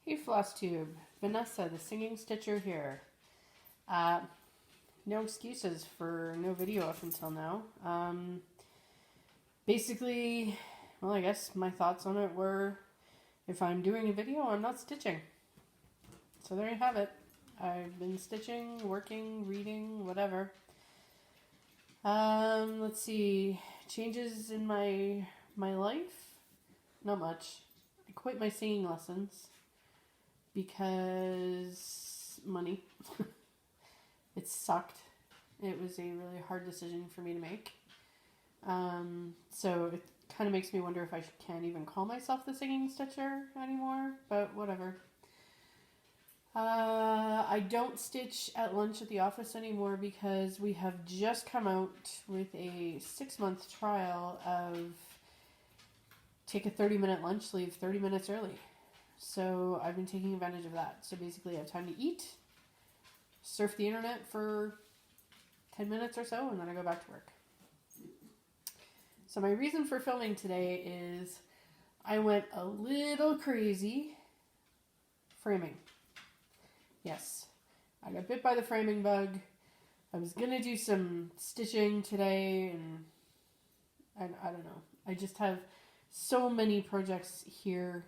Hey Flosstube, Vanessa the Singing Stitcher here. No excuses for no video up until now. Basically, well, I guess my thoughts on it were if I'm doing a video, I'm not stitching. So there you have it. I've been stitching, working, reading, whatever. Let's see. Changes in my life? Not much. I quit my singing lessons because money. It sucked. It was a really hard decision for me to make. So it kind of makes me wonder if I can't even call myself the Singing Stitcher anymore, but whatever. I don't stitch at lunch at the office anymore because we have just come out with a 6-month trial of take a 30-minute lunch, leave 30 minutes early. So I've been taking advantage of that. So basically I have time to eat, surf the internet for 10 minutes or so, and then I go back to work. So my reason for filming today is I went a little crazy framing. Yes, I got bit by the framing bug. I was going to do some stitching today, and I don't know. I just have so many projects here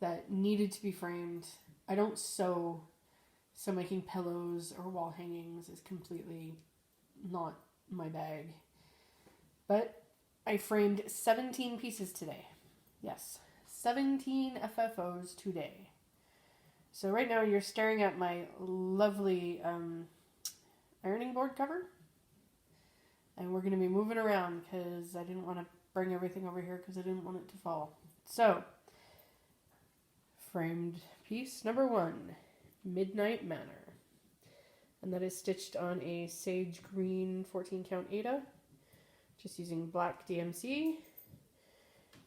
that needed to be framed. I don't sew, so making pillows or wall hangings is completely not my bag. But I framed 17 pieces today. Yes, 17 FFOs today. So right now you're staring at my lovely ironing board cover. And we're going to be moving around because I didn't want to bring everything over here because I didn't want it to fall. So, framed piece number 1, Midnight Manor. And that is stitched on a sage green 14 count Aida, just using black DMC.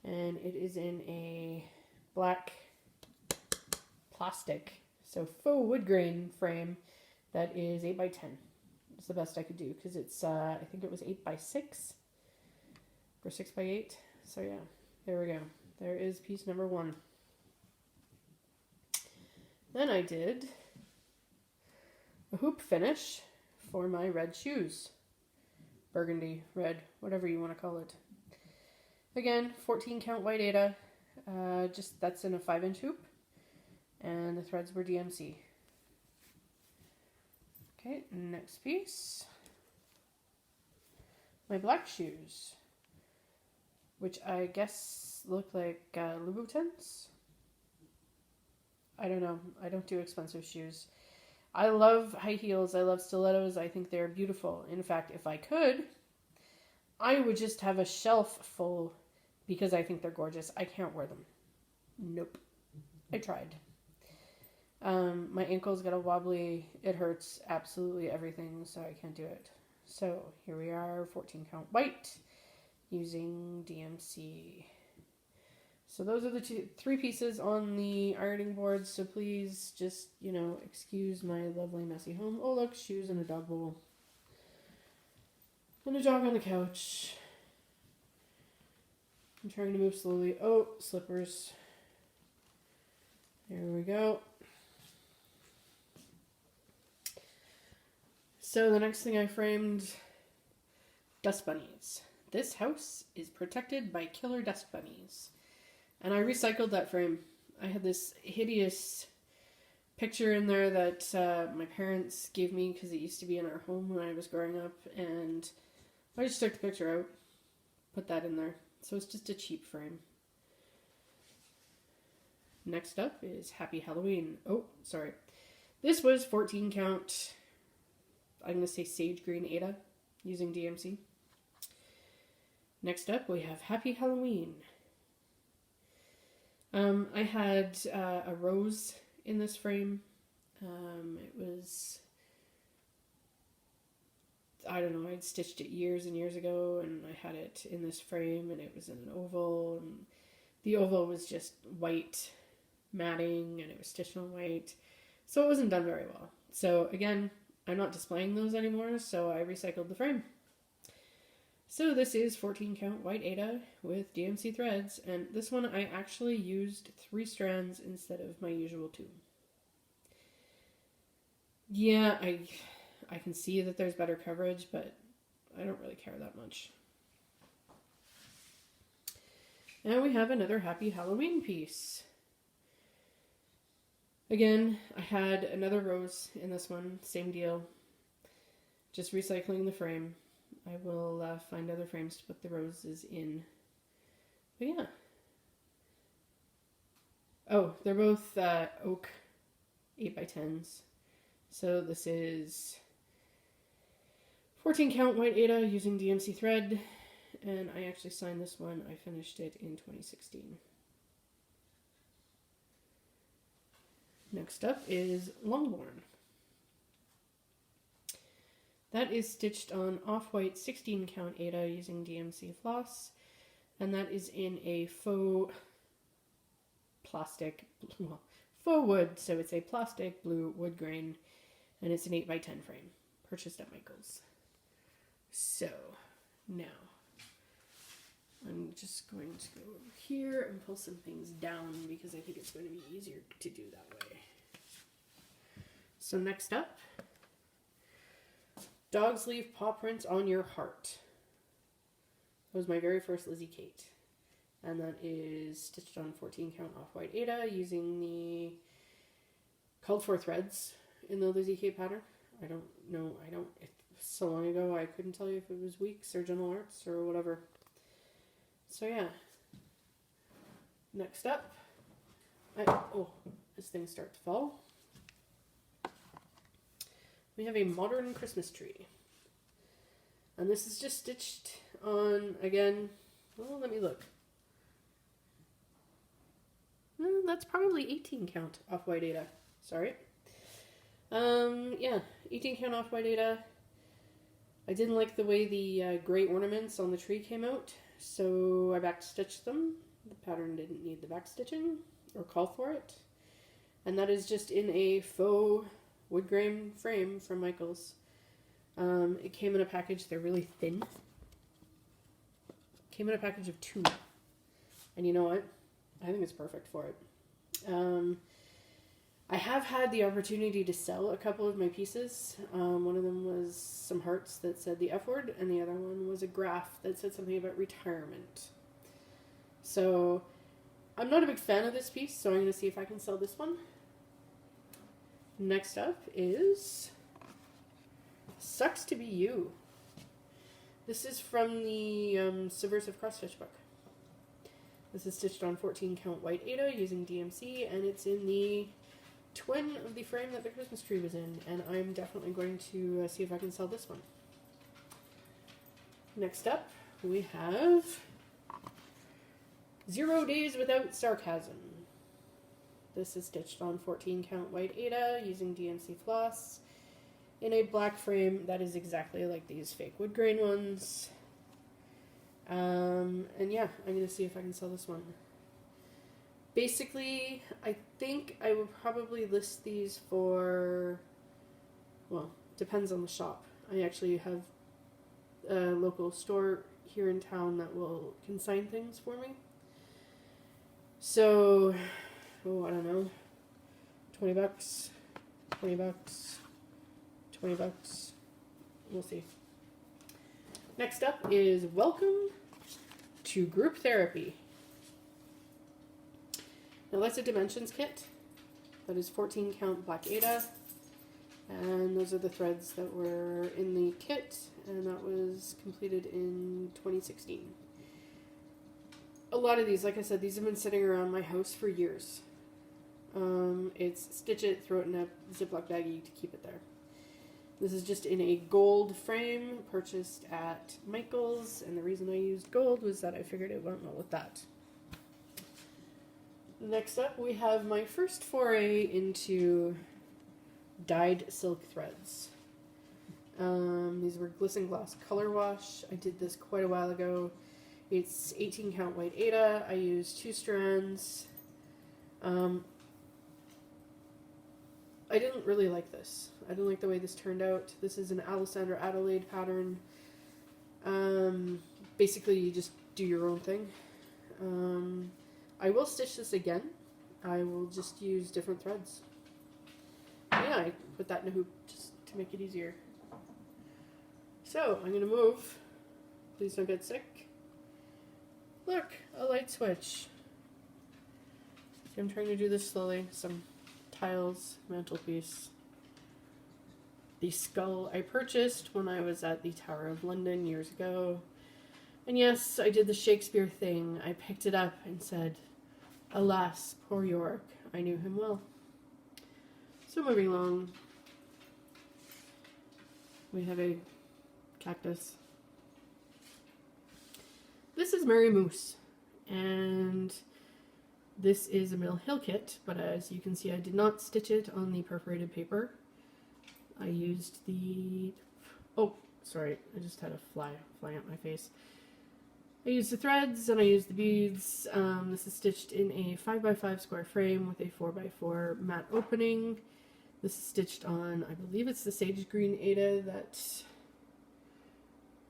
And it is in a black plastic, so faux wood grain frame that is 8x10. It's the best I could do because it's, I think it was 8x6 or 6x8. So yeah, there we go. There is piece number 1. Then I did a hoop finish for my red shoes. Burgundy, red, whatever you want to call it. Again, 14 count white Aida. Just that's in a 5-inch hoop. And the threads were DMC. Okay, next piece. My black shoes, which I guess look like Louboutins. I don't know. I don't do expensive shoes. I love high heels. I love stilettos. I think they're beautiful. In fact, if I could, I would just have a shelf full because I think they're gorgeous. I can't wear them. Nope. I tried. My ankle's got a wobbly, it hurts absolutely everything, so I can't do it. So here we are, 14 count white, using DMC. So those are the 3 pieces on the ironing board, so please just, excuse my lovely messy home. Oh look, shoes and a dog bowl. And a dog on the couch. I'm trying to move slowly. Oh, slippers. There we go. So the next thing I framed, dust bunnies. This house is protected by killer dust bunnies. And I recycled that frame. I had this hideous picture in there that my parents gave me because it used to be in our home when I was growing up. And I just took the picture out, put that in there. So it's just a cheap frame. Next up is Happy Halloween. Oh, sorry. This was 14 count... I'm going to say sage green Aida using DMC. Next up, we have Happy Halloween. I had a rose in this frame. It was, I don't know, I'd stitched it years and years ago, and I had it in this frame, and it was in an oval, and the oval was just white matting, and it was stitched on white, so it wasn't done very well. So again, I'm not displaying those anymore, so I recycled the frame. So this is 14 count white Ada with DMC threads, and this one I actually used 3 strands instead of my usual 2. Yeah, I can see that there's better coverage, but I don't really care that much. And we have another Happy Halloween piece. Again, I had another rose in this one, same deal. Just recycling the frame. I will find other frames to put the roses in. But yeah. Oh, they're both oak 8x10s. So this is 14 count white Ada using DMC thread. And I actually signed this one. I finished it in 2016. Next up is Longborn. That is stitched on off-white 16 count Ada using DMC floss, and that is in a faux plastic, well, faux wood, so it's a plastic blue wood grain, and it's an 8x10 frame, purchased at Michael's. So, now, I'm just going to go over here and pull some things down because I think it's going to be easier to do that way. So next up, Dogs Leave Paw Prints on Your Heart. That was my very first Lizzie Kate. And that is stitched on 14 count off-white Ada using the called for threads in the Lizzie Kate pattern. I don't know, it was so long ago I couldn't tell you if it was Weeks or General Arts or whatever. So yeah. Next up, this thing starts to fall. We have a modern Christmas tree. And this is just stitched on, again, well, let me look. That's probably 18 count off-white Ada. Sorry. Yeah, 18 count off-white Ada. I didn't like the way the gray ornaments on the tree came out, so I backstitched them. The pattern didn't need the backstitching, or call for it. And that is just in a faux wood grain frame from Michael's. It came in a package, they're really thin. Came in a package of 2. And you know what? I think it's perfect for it. I have had the opportunity to sell a couple of my pieces. One of them was some hearts that said the F word, and the other one was a graph that said something about retirement. So, I'm not a big fan of this piece, so I'm going to see if I can sell this one. Next up is Sucks to Be You. This is from the Subversive Crossstitch book. This is stitched on 14 count white Ada using DMC, and it's in the twin of the frame that the Christmas tree was in, and I'm definitely going to see if I can sell this one. Next up, we have 0 Days Without Sarcasm. This is stitched on 14 count white Ada using DMC floss in a black frame that is exactly like these fake wood grain ones. And yeah, I'm going to see if I can sell this one. Basically, I think I will probably list these for, well, depends on the shop. I actually have a local store here in town that will consign things for me. So, I don't know, $20, $20, $20. We'll see. Next up is Welcome to Group Therapy. Now that's a Dimensions kit. That is 14 count black Ada. And those are the threads that were in the kit. And that was completed in 2016. A lot of these, like I said, these have been sitting around my house for years. It's stitch it, throw it in a Ziploc baggie to keep it there. This is just in a gold frame purchased at Michael's, and the reason I used gold was that I figured it went well with that. Next up, we have my first foray into dyed silk threads. These were Glisten Gloss Color Wash. I did this quite a while ago. It's 18 count white Ada. I used 2 strands. I didn't really like this. I didn't like the way this turned out. This is an Alessandra Adelaide pattern. Basically, you just do your own thing. I will stitch this again. I will just use different threads. Yeah, I put that in a hoop just to make it easier. So, I'm going to move. Please don't get sick. Look, a light switch. See, I'm trying to do this slowly. Some tiles, mantelpiece. The skull I purchased when I was at the Tower of London years ago. And yes, I did the Shakespeare thing. I picked it up and said, "Alas, poor York, I knew him well." So moving along, we have a cactus. This is Mary Moose, and this is a Mill Hill kit, but as you can see, I did not stitch it on the perforated paper. I used the, oh, sorry, I just had a fly at my face. I used the threads and I used the beads. This is stitched in a 5x5 square frame with a 4x4 matte opening. This is stitched on, I believe it's the sage green Aida that,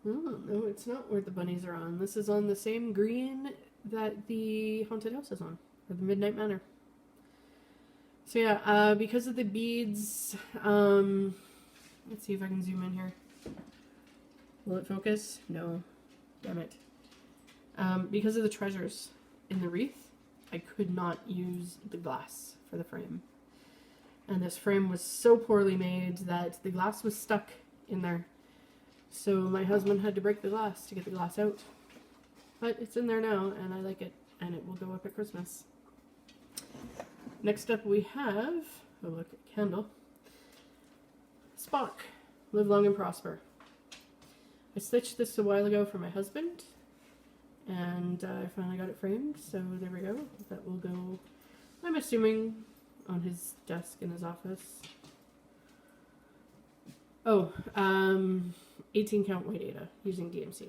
oh, no, it's not where the bunnies are on. This is on the same green that the haunted house is on, or the Midnight Manor. So yeah, because of the beads, let's see if I can zoom in here. Will it focus? No. Damn it. Because of the treasures in the wreath, I could not use the glass for the frame. And this frame was so poorly made that the glass was stuck in there. So my husband had to break the glass to get the glass out. But it's in there now, and I like it, and it will go up at Christmas. Next up we have, oh look, a candle. Spock, live long and prosper. I stitched this a while ago for my husband, and I finally got it framed, so there we go. That will go, I'm assuming, on his desk in his office. Oh, 18 count white Aida using DMC.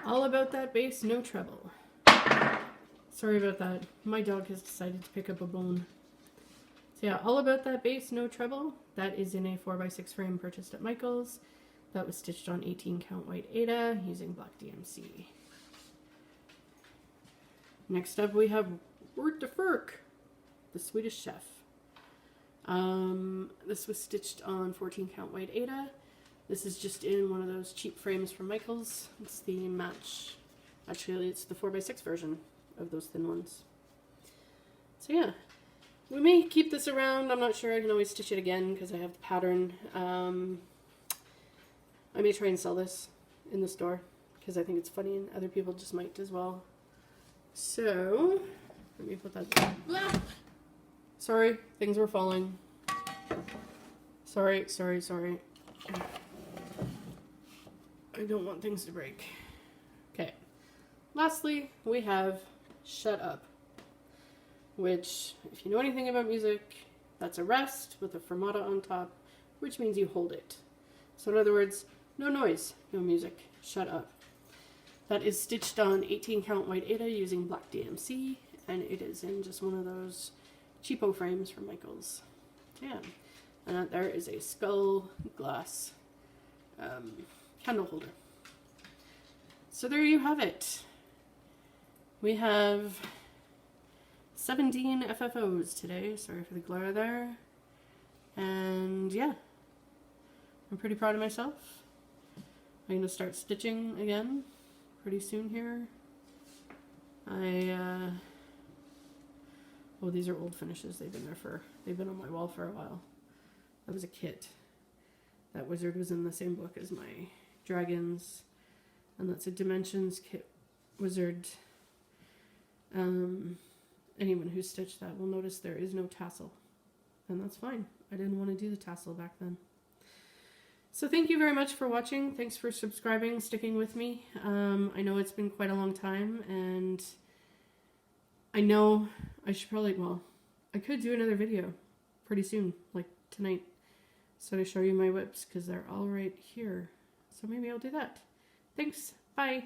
All about that bass, no treble. Sorry about that. My dog has decided to pick up a bone. So yeah, all about that bass, no treble. That is in a 4x6 frame purchased at Michael's. That was stitched on 18 count white Aida using black DMC. Next up we have Word to Ferk, the Swedish chef. This was stitched on 14 count white Aida. This is just in one of those cheap frames from Michael's. It's the match, actually it's the 4x6 version of those thin ones. So yeah, we may keep this around. I'm not sure. I can always stitch it again because I have the pattern. I may try and sell this in the store because I think it's funny and other people just might as well. So let me put that down. Ah! Sorry, things were falling. Sorry. I don't want things to break. Okay. Lastly, we have Shut Up, which, if you know anything about music, that's a rest with a fermata on top, which means you hold it. So in other words, no noise, no music, shut up. That is stitched on 18 count white Aida using black DMC, and it is in just one of those cheapo frames from Michael's. Yeah, and that there is a skull glass candle holder. So there you have it. We have 17 FFOs today. Sorry for the glare there. And yeah, I'm pretty proud of myself. I'm going to start stitching again pretty soon here. Oh, these are old finishes. They've been on my wall for a while. That was a kit. That wizard was in the same book as my dragons. And that's a Dimensions kit wizard. Anyone who stitched that will notice there is no tassel. And that's fine. I didn't want to do the tassel back then. So thank you very much for watching. Thanks for subscribing, sticking with me. I know it's been quite a long time, and I know I should probably, well, I could do another video pretty soon, like tonight, so to show you my whips, because they're all right here. So maybe I'll do that. Thanks. Bye.